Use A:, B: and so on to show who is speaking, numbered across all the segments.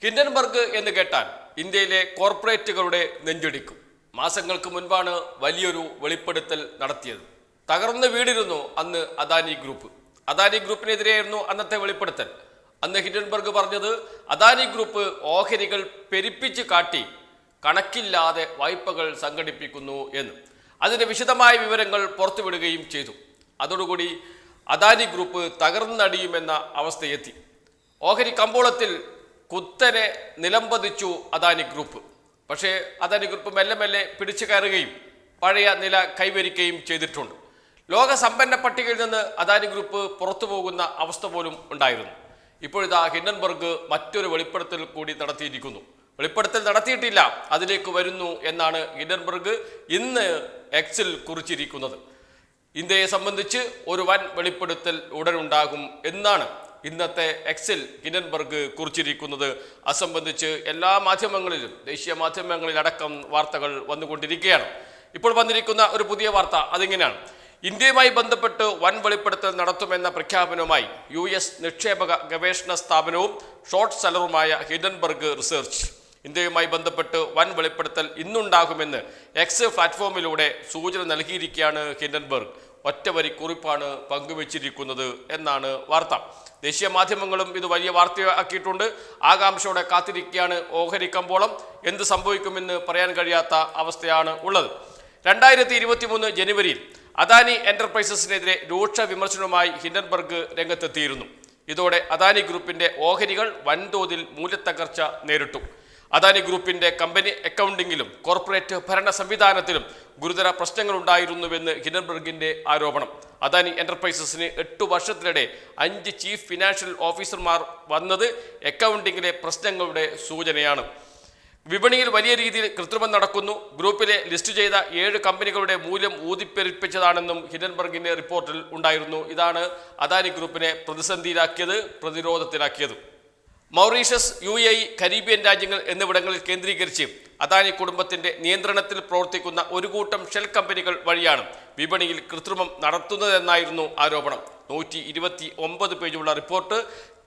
A: Hindenburg എന്ന് കേട്ടാൽ ഇന്ത്യയിലെ കോർപ്പറേറ്റുകളുടെ നെഞ്ചിടിക്കും. മാസങ്ങൾക്ക് മുൻപാണ് വലിയൊരു വെളിപ്പെടുത്തൽ നടത്തിയത്. തകർന്ന് വീടിരുന്നു അന്ന് അദാനി ഗ്രൂപ്പ്. അദാനി ഗ്രൂപ്പിനെതിരെയായിരുന്നു അന്നത്തെ വെളിപ്പെടുത്തൽ. അന്ന് ഹിൻഡൻബർഗ് പറഞ്ഞത് അദാനി ഗ്രൂപ്പ് ഓഹരികൾ പെരുപ്പിച്ച് കാട്ടി കണക്കില്ലാതെ വായ്പകൾ സംഘടിപ്പിക്കുന്നു എന്ന്. അതിന്റെ വിശദമായ വിവരങ്ങൾ പുറത്തുവിടുകയും ചെയ്തു. അതോടുകൂടി അദാനി ഗ്രൂപ്പ് തകർന്നടിയുമെന്ന അവസ്ഥയെത്തി. ഓഹരി കമ്പോളത്തിൽ കുത്തനെ നിലംപതിച്ചു അദാനി ഗ്രൂപ്പ്. പക്ഷേ അദാനി ഗ്രൂപ്പ് മെല്ലെ മെല്ലെ പിടിച്ചു കയറുകയും പഴയ നില കൈവരിക്കുകയും ചെയ്തിട്ടുണ്ട്. ലോക സമ്പന്ന പട്ടികയിൽ നിന്ന് അദാനി ഗ്രൂപ്പ് പുറത്തു പോകുന്ന അവസ്ഥ പോലും ഉണ്ടായിരുന്നു. ഇപ്പോഴിതാ ഹിൻഡൻബർഗ് മറ്റൊരു വെളിപ്പെടുത്തൽ കൂടി നടത്തിയിരിക്കുന്നു. വെളിപ്പെടുത്തൽ നടത്തിയിട്ടില്ല, അതിലേക്ക് വരുന്നു എന്നാണ് ഹിൻഡൻബർഗ് ഇന്ന് എക്സിൽ കുറിച്ചിരിക്കുന്നത്. ഇന്ത്യയെ സംബന്ധിച്ച് ഒരു വൻ വെളിപ്പെടുത്തൽ ഉടനുണ്ടാകും എന്നാണ് ഇന്നത്തെ എക്സിൽ ഹിൻഡൻബർഗ് കുറിച്ചിരിക്കുന്നത്. അസംബന്ധിച്ച് എല്ലാ മാധ്യമങ്ങളിലും ദേശീയ മാധ്യമങ്ങളിലടക്കം വാർത്തകൾ വന്നുകൊണ്ടിരിക്കുകയാണ്. ഇപ്പോൾ വന്നിരിക്കുന്ന ഒരു പുതിയ വാർത്ത അതിങ്ങനെയാണ്: ഇന്ത്യയുമായി ബന്ധപ്പെട്ട് വൻ വെളിപ്പെടുത്തൽ നടത്തുമെന്ന പ്രഖ്യാപനവുമായി US നിക്ഷേപക ഗവേഷണ സ്ഥാപനവും ഷോർട്ട് സെല്ലറുമായ ഹിൻഡൻബർഗ് റിസർച്ച്. ഇന്ത്യയുമായി ബന്ധപ്പെട്ട് വൻ വെളിപ്പെടുത്തൽ ഇന്നുണ്ടാകുമെന്ന് എക്സ് പ്ലാറ്റ്ഫോമിലൂടെ സൂചന നൽകിയിരിക്കുകയാണ് ഹിൻഡൻബർഗ്. ഒറ്റവരി കുറിപ്പാണ് പങ്കുവച്ചിരിക്കുന്നത് എന്നാണ് വാർത്ത. ദേശീയ മാധ്യമങ്ങളും ഇത് വലിയ വാർത്തയാക്കിയിട്ടുണ്ട്. ആകാംക്ഷയോടെ കാത്തിരിക്കുകയാണ് ഓഹരി കമ്പോളം. എന്ത് സംഭവിക്കുമെന്ന് പറയാൻ കഴിയാത്ത അവസ്ഥയാണ് ഉള്ളത്. 2023 ജനുവരിയിൽ അദാനി എന്റർപ്രൈസസിനെതിരെ രൂക്ഷ വിമർശനവുമായി ഹിൻഡൻബർഗ് രംഗത്തെത്തിയിരുന്നു. ഇതോടെ അദാനി ഗ്രൂപ്പിന്റെ ഓഹരികൾ വൻതോതിൽ മൂല്യത്തകർച്ച നേരിട്ടു. അദാനി ഗ്രൂപ്പിന്റെ കമ്പനി അക്കൗണ്ടിങ്ങിലും കോർപ്പറേറ്റ് ഭരണ സംവിധാനത്തിലും ഗുരുതര പ്രശ്നങ്ങളുണ്ടായിരുന്നുവെന്ന് ഹിൻഡൻബർഗിന്റെ ആരോപണം. അദാനി എന്റർപ്രൈസസിന് 8 വർഷത്തിനിടെ 5 ചീഫ് ഫിനാൻഷ്യൽ ഓഫീസർമാർ വന്നത് അക്കൗണ്ടിങ്ങിലെ പ്രശ്നങ്ങളുടെ സൂചനയാണ്. വിപണിയിൽ വലിയ രീതിയിൽ കൃത്രിമം നടക്കുന്നു. ഗ്രൂപ്പിലെ ലിസ്റ്റ് ചെയ്ത 7 കമ്പനികളുടെ മൂല്യം ഊതിപ്പെരുപ്പിച്ചതാണെന്നും ഹിൻഡൻബർഗിന്റെ റിപ്പോർട്ടിൽ ഉണ്ടായിരുന്നു. ഇതാണ് അദാനി ഗ്രൂപ്പിനെ പ്രതിരോധത്തിലാക്കിയത്. മൗറീഷ്യസ്, UAE, കരീബിയൻ രാജ്യങ്ങൾ എന്നിവിടങ്ങളിൽ കേന്ദ്രീകരിച്ച് അദാനി കുടുംബത്തിന്റെ നിയന്ത്രണത്തിൽ പ്രവർത്തിക്കുന്ന ഒരു കൂട്ടം ഷെൽ കമ്പനികൾ വഴിയാണ് വിപണിയിൽ കൃത്രിമം നടത്തുന്നതെന്നായിരുന്നു ആരോപണം. 129 പേജുള്ള റിപ്പോർട്ട്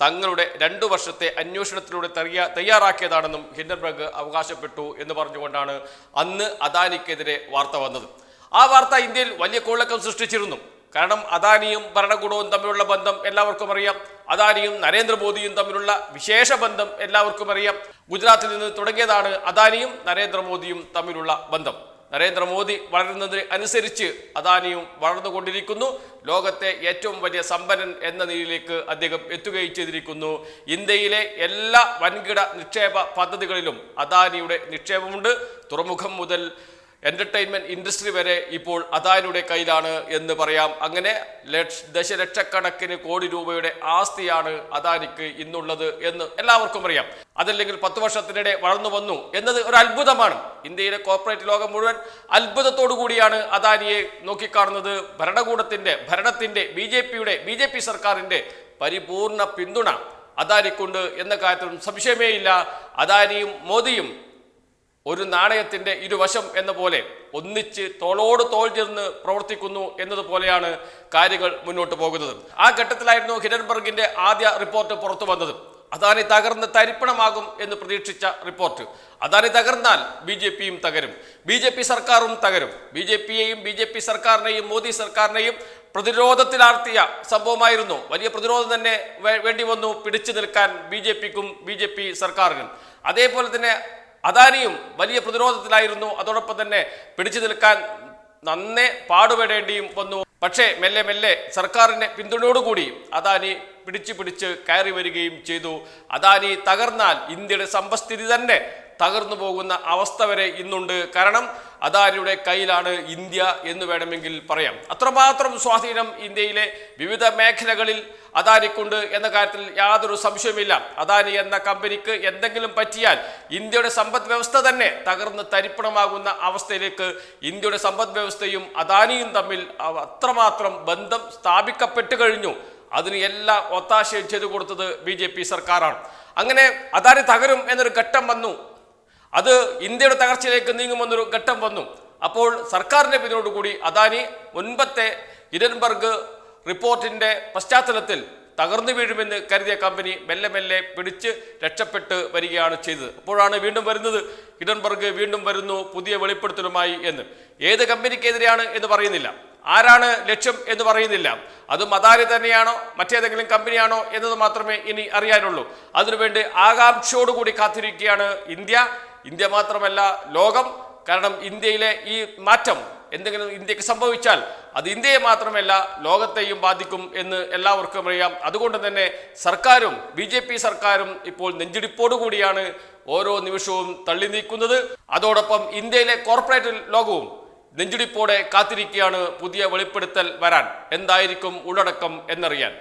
A: തങ്ങളുടെ 2 വർഷത്തെ അന്വേഷണത്തിലൂടെ തയ്യാറാക്കിയതാണെന്നും ഹിൻഡൻബർഗ് അവകാശപ്പെട്ടു എന്ന് പറഞ്ഞുകൊണ്ടാണ് അന്ന് അദാനിക്കെതിരെ വാർത്ത വന്നത്. ആ വാർത്ത ഇന്ത്യയിൽ വലിയ കോളിളക്കം സൃഷ്ടിച്ചിരുന്നു. കാരണം അദാനിയും ഭരണകൂടവും തമ്മിലുള്ള ബന്ധം എല്ലാവർക്കും അറിയാം. അദാനിയും നരേന്ദ്രമോദിയും തമ്മിലുള്ള വിശേഷ ബന്ധം എല്ലാവർക്കും അറിയാം. ഗുജറാത്തിൽ നിന്ന് തുടങ്ങിയതാണ് അദാനിയും നരേന്ദ്രമോദിയും തമ്മിലുള്ള ബന്ധം. നരേന്ദ്രമോദി വളരുന്നതിന് അനുസരിച്ച് അദാനിയും വളർന്നുകൊണ്ടിരിക്കുന്നു. ലോകത്തെ ഏറ്റവും വലിയ സമ്പന്നൻ എന്ന നിലയിലേക്ക് അദ്ദേഹം എത്തുകയും ചെയ്തിരിക്കുന്നു. ഇന്ത്യയിലെ എല്ലാ വൻകിട നിക്ഷേപ പദ്ധതികളിലും അദാനിയുടെ നിക്ഷേപമുണ്ട്. തുറമുഖം മുതൽ എന്റർടൈൻമെന്റ് ഇൻഡസ്ട്രി വരെ ഇപ്പോൾ അദാനിയുടെ കയ്യിലാണ് എന്ന് പറയാം. അങ്ങനെ ദശലക്ഷക്കണക്കിന് കോടി രൂപയുടെ ആസ്തിയാണ് അദാനിക്ക് ഇന്നുള്ളത് എന്ന് എല്ലാവർക്കും അറിയാം. അതല്ലെങ്കിൽ 10 വർഷത്തിനിടെ വളർന്നു വന്നു എന്നത് ഒരു അത്ഭുതമാണ്. ഇന്ത്യയിലെ കോർപ്പറേറ്റ് ലോകം മുഴുവൻ അത്ഭുതത്തോടു കൂടിയാണ് അദാനിയെ നോക്കിക്കാണുന്നത്. ഭരണത്തിന്റെ BJP സർക്കാരിന്റെ പരിപൂർണ പിന്തുണ അദാനിക്കുണ്ട് എന്ന കാര്യത്തിലും സംശയമേ ഇല്ല. അദാനിയും മോദിയും ഒരു നാണയത്തിന്റെ ഇരുവശം എന്ന പോലെ ഒന്നിച്ച് തോളോട് തോൾ ചേർന്ന് പ്രവർത്തിക്കുന്നു എന്നതുപോലെയാണ് കാര്യങ്ങൾ മുന്നോട്ട് പോകുന്നത്. ആ ഘട്ടത്തിലായിരുന്നു ഹിൻഡൻബർഗിന്റെ ആദ്യ റിപ്പോർട്ട് പുറത്തു വന്നത്. അദാനി തകർന്ന് തരിപ്പണമാകും എന്ന് പ്രതീക്ഷിച്ച റിപ്പോർട്ട്. അദാനി തകർന്നാൽ BJPയും തകരും, BJP സർക്കാരും തകരും. BJP സർക്കാരിനെയും മോദി സർക്കാരിനെയും പ്രതിരോധത്തിലാർത്തിയ സംഭവമായിരുന്നു. വലിയ പ്രതിരോധം തന്നെ വേണ്ടി വന്നു പിടിച്ചു നിൽക്കാൻ BJPക്കും BJP സർക്കാരിനും. അതേപോലെ തന്നെ അദാനിയും വലിയ പ്രതിരോധത്തിലായിരുന്നു. അതോടൊപ്പം തന്നെ പിടിച്ചു നിൽക്കാൻ നന്നേ പാടുപെടേണ്ടിയും വന്നു. പക്ഷേ മെല്ലെ മെല്ലെ സർക്കാരിന്റെ പിന്തുണയോടുകൂടി അദാനി പിടിച്ച് കയറി വരികയും ചെയ്തു. അദാനി തകർന്നാൽ ഇന്ത്യയുടെ സമ്പദ്സ്ഥിതി തന്നെ തകർന്നു പോകുന്ന അവസ്ഥ വരെ ഇന്നുണ്ട്. കാരണം അദാനിയുടെ കയ്യിലാണ് ഇന്ത്യ എന്ന് വേണമെങ്കിൽ പറയാം. അത്രമാത്രം സ്വാധീനം ഇന്ത്യയിലെ വിവിധ മേഖലകളിൽ അദാനിക്കുണ്ട് എന്ന കാര്യത്തിൽ യാതൊരു സംശയവുമില്ല. അദാനി എന്ന കമ്പനിക്ക് എന്തെങ്കിലും പറ്റിയാൽ ഇന്ത്യയുടെ സമ്പദ് വ്യവസ്ഥ തന്നെ തകർന്ന് തരിപ്പണമാകുന്ന അവസ്ഥയിലേക്ക് ഇന്ത്യയുടെ സമ്പദ് വ്യവസ്ഥയും അദാനിയും തമ്മിൽ അത്രമാത്രം ബന്ധം സ്ഥാപിക്കപ്പെട്ടു കഴിഞ്ഞു. അതിന് എല്ലാ ഒത്താശയും ചെയ്തു കൊടുത്തത് BJP സർക്കാരാണ്. അങ്ങനെ അദാനി തകരും എന്നൊരു ഘട്ടം വന്നു. അത് ഇന്ത്യയുടെ തകർച്ചയിലേക്ക് നീങ്ങുമെന്നൊരു ഘട്ടം വന്നു. അപ്പോൾ സർക്കാരിന്റെ പിന്തുണയോടുകൂടി അദാനി മുൻപത്തെ ഹിൻഡൻബർഗ് റിപ്പോർട്ടിന്റെ പശ്ചാത്തലത്തിൽ തകർന്നു വീഴുമെന്ന് കരുതിയ കമ്പനി മെല്ലെ മെല്ലെ പിടിച്ച് രക്ഷപ്പെട്ട് വരികയാണ് ചെയ്തത്. അപ്പോഴാണ് വീണ്ടും വരുന്നത് ഹിഡൻബർഗ് വീണ്ടും വരുന്നു പുതിയ വെളിപ്പെടുത്തലുമായി എന്ന്. ഏത് കമ്പനിക്കെതിരെയാണ് എന്ന് പറയുന്നില്ല, ആരാണ് ലക്ഷ്യം എന്ന് പറയുന്നില്ല. അതും അദാനി തന്നെയാണോ മറ്റേതെങ്കിലും കമ്പനിയാണോ എന്നത് മാത്രമേ ഇനി അറിയാനുള്ളൂ. അതിനുവേണ്ടി ആകാംക്ഷയോടുകൂടി കാത്തിരിക്കുകയാണ് ഇന്ത്യ മാത്രമല്ല ലോകം. കാരണം ഇന്ത്യയിലെ ഈ മാറ്റം എന്തെങ്കിലും ഇന്ത്യക്ക് സംഭവിച്ചാൽ അത് ഇന്ത്യയെ മാത്രമല്ല ലോകത്തെയും ബാധിക്കും എന്ന് എല്ലാവർക്കും അറിയാം. അതുകൊണ്ട് തന്നെ സർക്കാരും BJP സർക്കാരും ഇപ്പോൾ നെഞ്ചിടിപ്പോടുകൂടിയാണ് ഓരോ നിമിഷവും തള്ളി നീക്കുന്നത്. അതോടൊപ്പം ഇന്ത്യയിലെ കോർപ്പറേറ്റ് ലോകവും നെഞ്ചിടിപ്പോടെ കാത്തിരിക്കുകയാണ് പുതിയ വെളിപ്പെടുത്തൽ വരാൻ. എന്തായിരിക്കും ഉള്ളടക്കം എന്നറിയാൻ.